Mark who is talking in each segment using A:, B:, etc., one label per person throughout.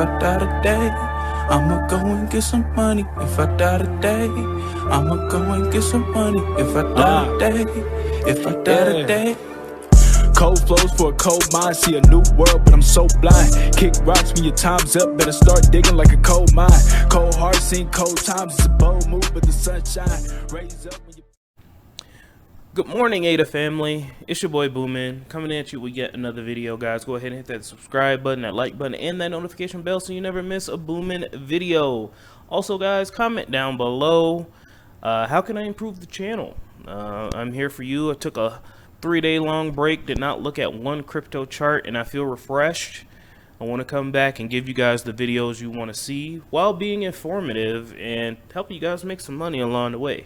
A: I die today, I'ma go and get some money. If I die today, I'ma go and get some money. If I die today, if I die today.
B: Cold flows for a cold mind, see a new world, but I'm so blind. Kick rocks when your time's up, better start digging like a coal mine. Cold heart, seen cold times, it's a bold move, but the sunshine raise up when you...
C: Good morning, Ada family. It's your boy Boomin coming at you with yet another video, guys. Go ahead and hit that subscribe button, that like button, and that notification bell so you never miss a Boomin video. Also, guys, comment down below. How can I improve the channel? I'm here for you. I took a 3-day long break, did not look at one crypto chart, and I feel refreshed. I want to come back and give you guys the videos you want to see while being informative and help you guys make some money along the way.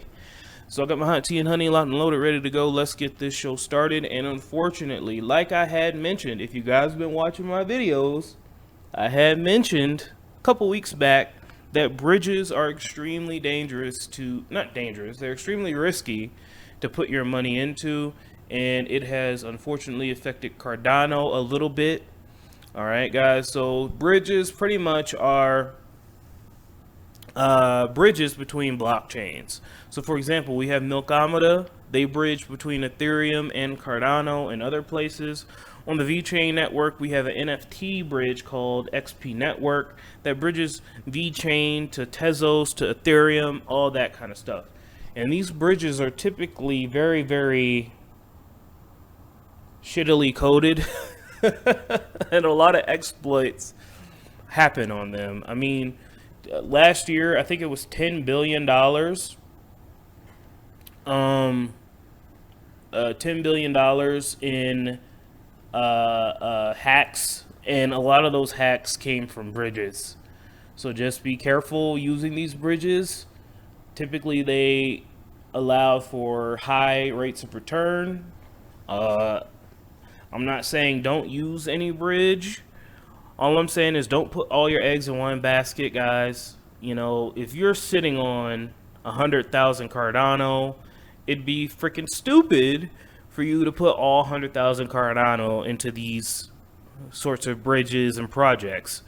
C: So I got my hot tea and honey locked and loaded, ready to go. Let's get this show started. And unfortunately, like I had mentioned, if you guys have been watching my videos, I had mentioned a couple weeks back that bridges are extremely dangerous to, not dangerous, they're extremely risky to put your money into. And it has unfortunately affected Cardano a little bit. All right, guys, so bridges pretty much are bridges between blockchains. So for example, we have Nomad. They bridge between Ethereum and Cardano and other places. On the Vechain network, we have an NFT bridge called XP Network that bridges Vechain to Tezos to Ethereum, all that kind of stuff. And these bridges are typically very, very shittily coded and a lot of exploits happen on them. I mean, last year I think it was $10 billion $10 billion in hacks, and a lot of those hacks came from bridges. So just be careful using these bridges. Typically they allow for high rates of return. I'm not saying don't use any bridge. All I'm saying is don't put all your eggs in one basket, guys. You know, if you're sitting on 100,000 Cardano, it'd be freaking stupid for you to put all 100,000 Cardano into these sorts of bridges and projects.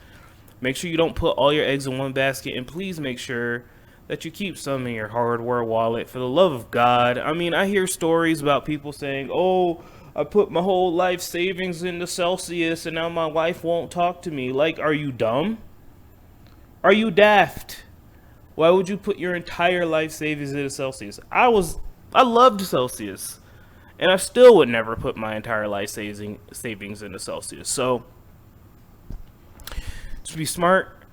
C: Make sure you don't put all your eggs in one basket, and please make sure that you keep some in your hardware wallet, for the love of God. I mean, I hear stories about people saying, oh, I put my whole life savings into Celsius and now my wife won't talk to me. Like, are you dumb? Are you daft? Why would you put your entire life savings into Celsius? I loved Celsius, and I still would never put my entire life savings into Celsius. So just be smart.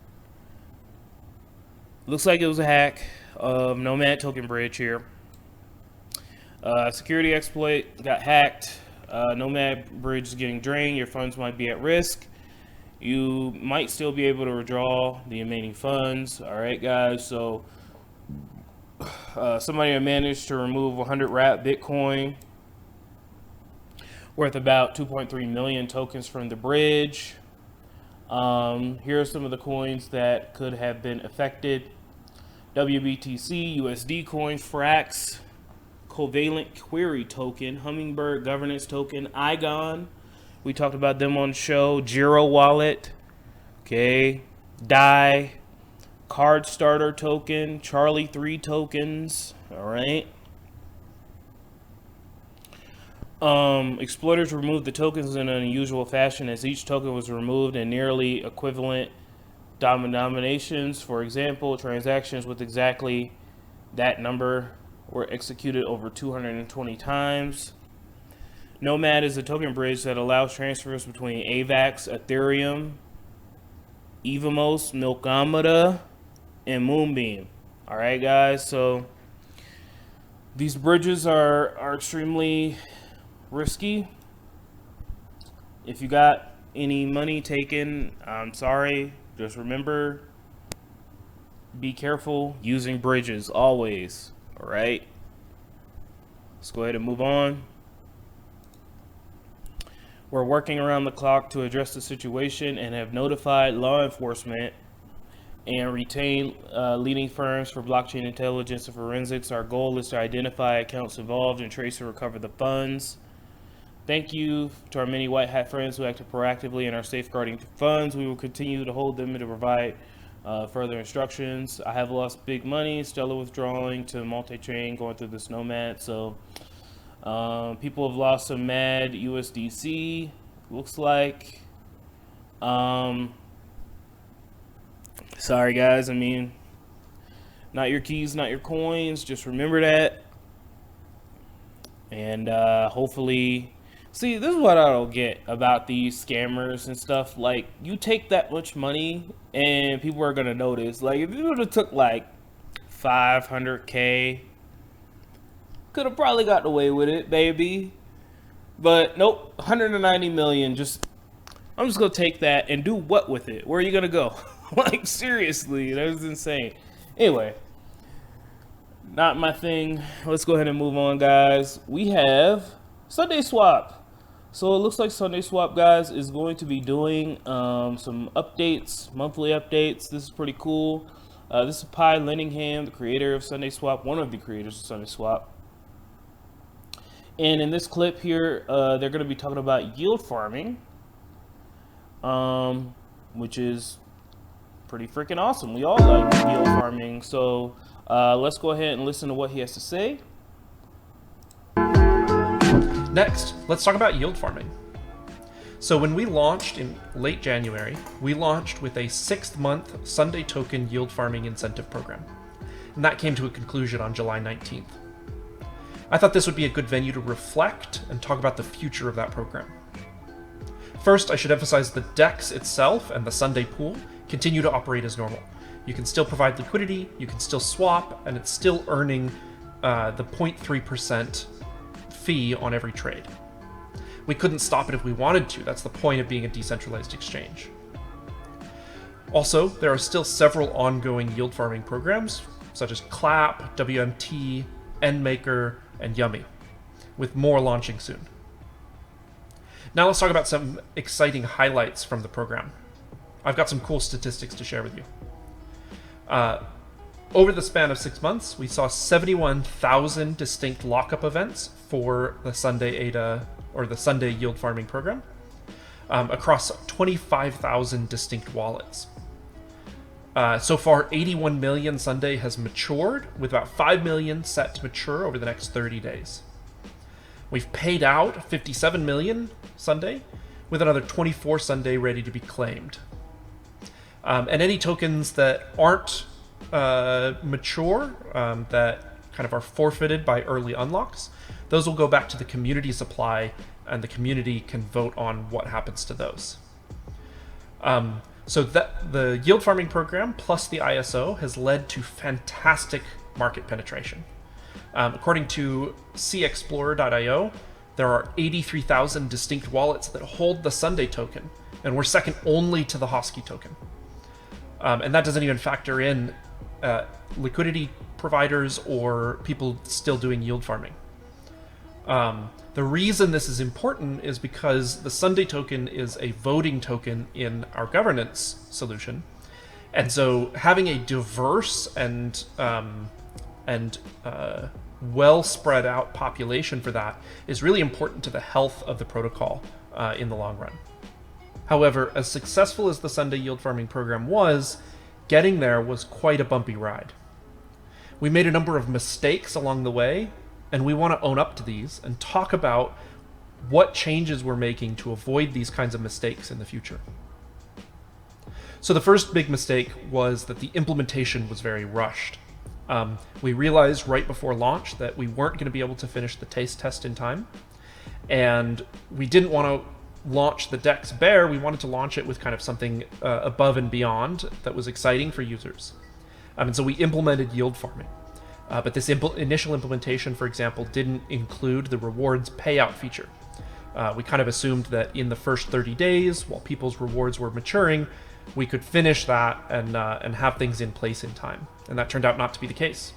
C: Looks like it was a hack of Nomad token bridge here. Security exploit, got hacked. Nomad bridge is getting drained. Your funds might be at risk. You might still be able to withdraw the remaining funds. All right, guys. So somebody managed to remove 100 wrap Bitcoin worth about 2.3 million tokens from the bridge. Here are some of the coins that could have been affected: WBTC, USD coin, Frax, Covalent Query token, Hummingbird Governance token, Igon. We talked about them on the show. Giro Wallet, okay, DAI, Card Starter token, Charlie 3 tokens. All right. Exploiters removed the tokens in an unusual fashion, as each token was removed in nearly equivalent denominations. For example, transactions with exactly that number were executed over 220 times. Nomad is a token bridge that allows transfers between AVAX, Ethereum, Evamos, Nomad, and Moonbeam. All right, guys. So these bridges are extremely risky. If you got any money taken, I'm sorry. Just remember, be careful using bridges always. All right, let's go ahead and move on. We're working around the clock to address the situation and have notified law enforcement and retain leading firms for blockchain intelligence and forensics. Our goal is to identify accounts involved and trace and recover the funds. Thank you to our many white hat friends who acted proactively in our safeguarding funds. We will continue to hold them and to provide further instructions. I have lost big money, Stellar withdrawing to multi-chain, going through this Nomad. So people have lost some mad USDC, looks like. Sorry guys, I mean, not your keys, not your coins. Just remember that. And hopefully, see, this is what I don't get about these scammers and stuff. Like, you take that much money and people are gonna notice. Like, if you would have took like 500K, could have probably got away with it, baby. But nope, 190 million. I'm just gonna take that and do what with it? Where are you gonna go? Like, seriously, that was insane. Anyway, not my thing. Let's go ahead and move on, guys. We have SundaeSwap. So it looks like SundaeSwap, guys, is going to be doing some updates, monthly updates. This is pretty cool. This is Pi Lenningham, the creator of SundaeSwap, one of the creators of SundaeSwap. And in this clip here, they're going to be talking about yield farming, which is pretty freaking awesome. We all like yield farming. So let's go ahead and listen to what he has to say.
D: Next, let's talk about yield farming. So when we launched in late January, we launched with a 6-month Sunday token yield farming incentive program. And that came to a conclusion on July 19th. I thought this would be a good venue to reflect and talk about the future of that program. First, I should emphasize the DEX itself and the Sunday pool continue to operate as normal. You can still provide liquidity, you can still swap, and it's still earning the 0.3% fee on every trade. We couldn't stop it if we wanted to. That's the point of being a decentralized exchange. Also, there are still several ongoing yield farming programs, such as Clap, WMT, Endmaker, and Yummy, with more launching soon. Now let's talk about some exciting highlights from the program. I've got some cool statistics to share with you. Over the span of 6 months, we saw 71,000 distinct lockup events for the Sunday ADA, or the Sunday yield farming program, across 25,000 distinct wallets. So far, 81 million Sunday has matured, with about 5 million set to mature over the next 30 days. We've paid out 57 million Sunday, with another 24 Sunday ready to be claimed. And any tokens that aren't mature, that kind of are forfeited by early unlocks, those will go back to the community supply, and the community can vote on what happens to those. So that the yield farming program plus the ISO has led to fantastic market penetration. According to cexplorer.io, there are 83,000 distinct wallets that hold the Sunday token, and we're second only to the Hosky token. And that doesn't even factor in liquidity providers or people still doing yield farming. The reason this is important is because the Sunday token is a voting token in our governance solution. And so having a diverse and well spread out population for that is really important to the health of the protocol in the long run. However, as successful as the Sunday yield farming program was, getting there was quite a bumpy ride. We made a number of mistakes along the way, and we want to own up to these and talk about what changes we're making to avoid these kinds of mistakes in the future. So the first big mistake was that the implementation was very rushed. We realized right before launch that we weren't going to be able to finish the taste test in time, and we didn't want to launch the Dex bare. We wanted to launch it with kind of something above and beyond that was exciting for users. And so we implemented yield farming. But this initial implementation, for example, didn't include the rewards payout feature. We kind of assumed that in the first 30 days, while people's rewards were maturing, we could finish that and have things in place in time. And that turned out not to be the case.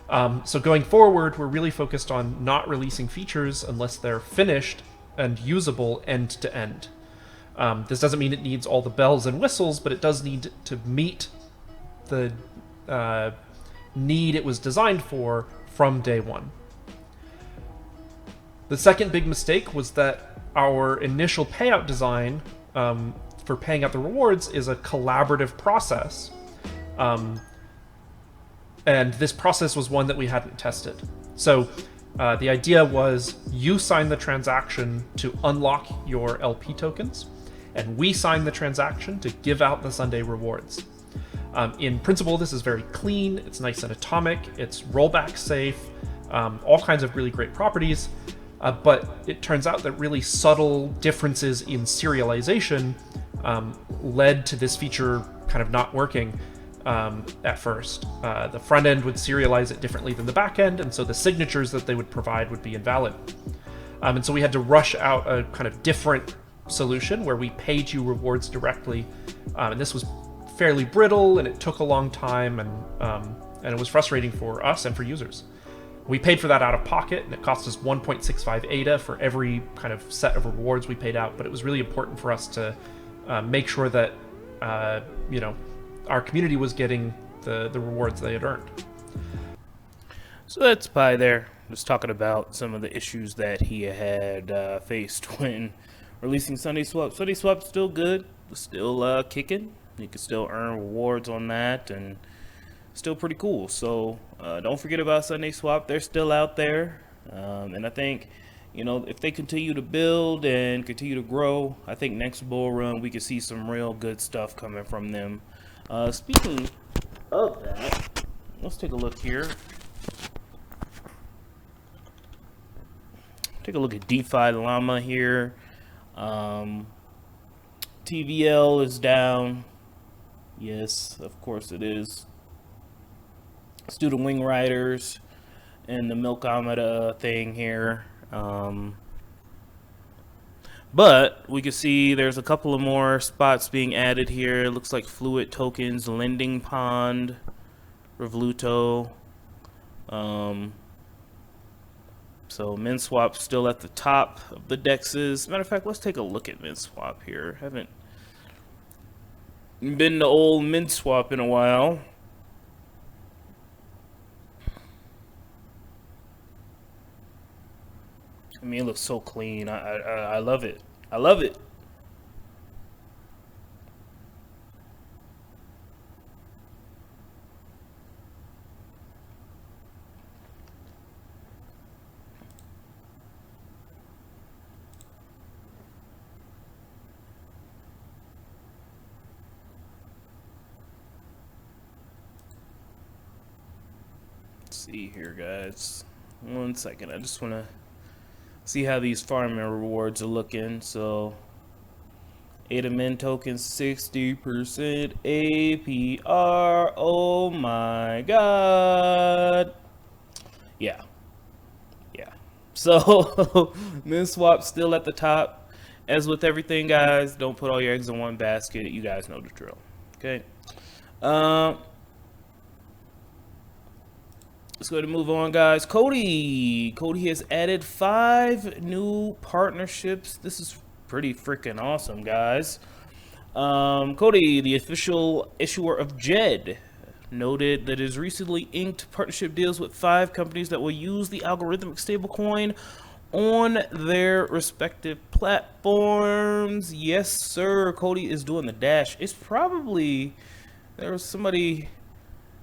D: So going forward, we're really focused on not releasing features unless they're finished and usable end to end. This doesn't mean it needs all the bells and whistles, but it does need to meet the need it was designed for from day one. The second big mistake was that our initial payout design for paying out the rewards is a collaborative process. And this process was one that we hadn't tested. So the idea was you sign the transaction to unlock your LP tokens, and we sign the transaction to give out the Sunday rewards. In principle, this is very clean, it's nice and atomic, it's rollback safe, all kinds of really great properties, but it turns out that really subtle differences in serialization led to this feature kind of not working at first. The front end would serialize it differently than the back end, and so the signatures that they would provide would be invalid. And so we had to rush out a kind of different solution where we paid you rewards directly, and this was fairly brittle, and it took a long time, and it was frustrating for us and for users. We paid for that out of pocket, and it cost us 1.65 ADA for every kind of set of rewards we paid out, but it was really important for us to make sure that our community was getting the rewards they had earned.
C: So that's Pi there, just talking about some of the issues that he had faced when releasing SundaeSwap. SundaeSwap's still good, still kicking. You can still earn rewards on that, and still pretty cool. So don't forget about SundaeSwap. They're still out there, and I think, if they continue to build and continue to grow, I think next bull run we could see some real good stuff coming from them. Speaking of that, let's take a look here. Take a look at DeFi Llama here. TVL is down. Yes, of course it is. Student Wing Riders and the Milk Amada thing here. But we can see there's a couple of more spots being added here. It looks like Fluid Tokens, Lending Pond, Revoluto. So MinSwap's still at the top of the Dexes. Matter of fact, let's take a look at MinSwap here. Haven't been to old MinSwap in a while. I mean, it looks so clean. I love it. I love it. Let's see here, guys. 1 second. I just want to see how these farming rewards are looking. So ADA Min tokens 60% APR. Oh my god. Yeah. So MinSwap still at the top. As with everything, guys, don't put all your eggs in one basket. You guys know the drill. Okay. Let's go ahead and move on, guys. Cody has added 5 new partnerships. This is pretty freaking awesome, guys. Cody, the official issuer of Jed, noted that his recently inked partnership deals with 5 companies that will use the algorithmic stablecoin on their respective platforms. Yes, sir. Cody is doing the dash. It's probably, there was somebody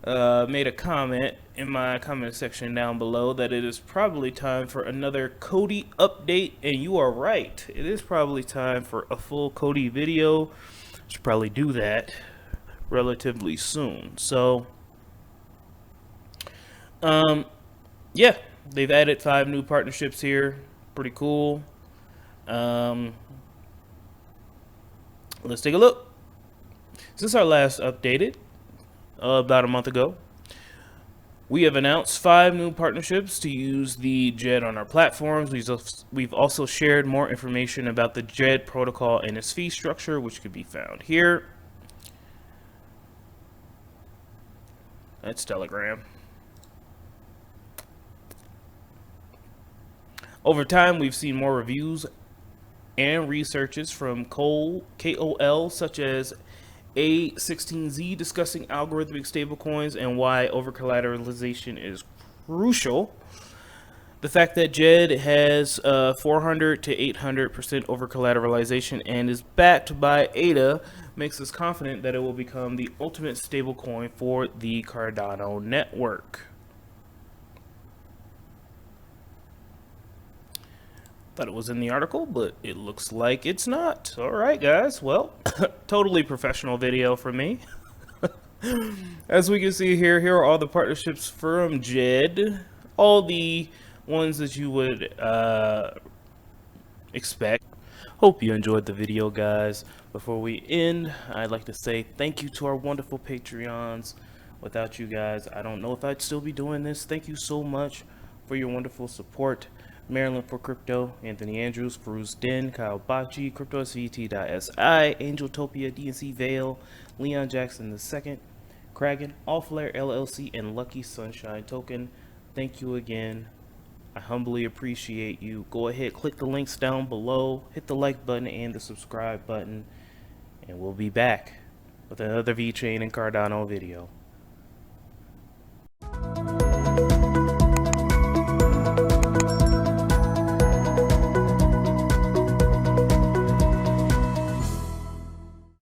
C: made a comment in my comment section down below that it is probably time for another Cody update, and you are right. It is probably time for a full Cody video. Should probably do that relatively soon. So yeah, they've added 5 new partnerships here. Pretty cool. Let's take a look. Since our last updated about a month ago, we have announced 5 new partnerships to use the Jed on our platforms. We've also shared more information about the Jed protocol and its fee structure, which could be found here. That's Telegram. Over time, we've seen more reviews and researches from KOL such as A16Z discussing algorithmic stablecoins and why over-collateralization is crucial. The fact that Jed has 400 to 800% over collateralization and is backed by ADA makes us confident that it will become the ultimate stablecoin for the Cardano network. Thought it was in the article, but it looks like it's not. All right, guys. Well, totally professional video for me. As we can see here, here are all the partnerships from Jed. All the ones that you would expect. Hope you enjoyed the video, guys. Before we end, I'd like to say thank you to our wonderful Patreons. Without you guys, I don't know if I'd still be doing this. Thank you so much for your wonderful support. Maryland for Crypto, Anthony Andrews, Feruz Den, Kyle Bachi, CryptoSVT.si, Angeltopia, DNC Vale, Leon Jackson II, Kragan, Allflare LLC, and Lucky Sunshine Token. Thank you again. I humbly appreciate you. Go ahead, click the links down below, hit the like button and the subscribe button, and we'll be back with another Vechain and Cardano video.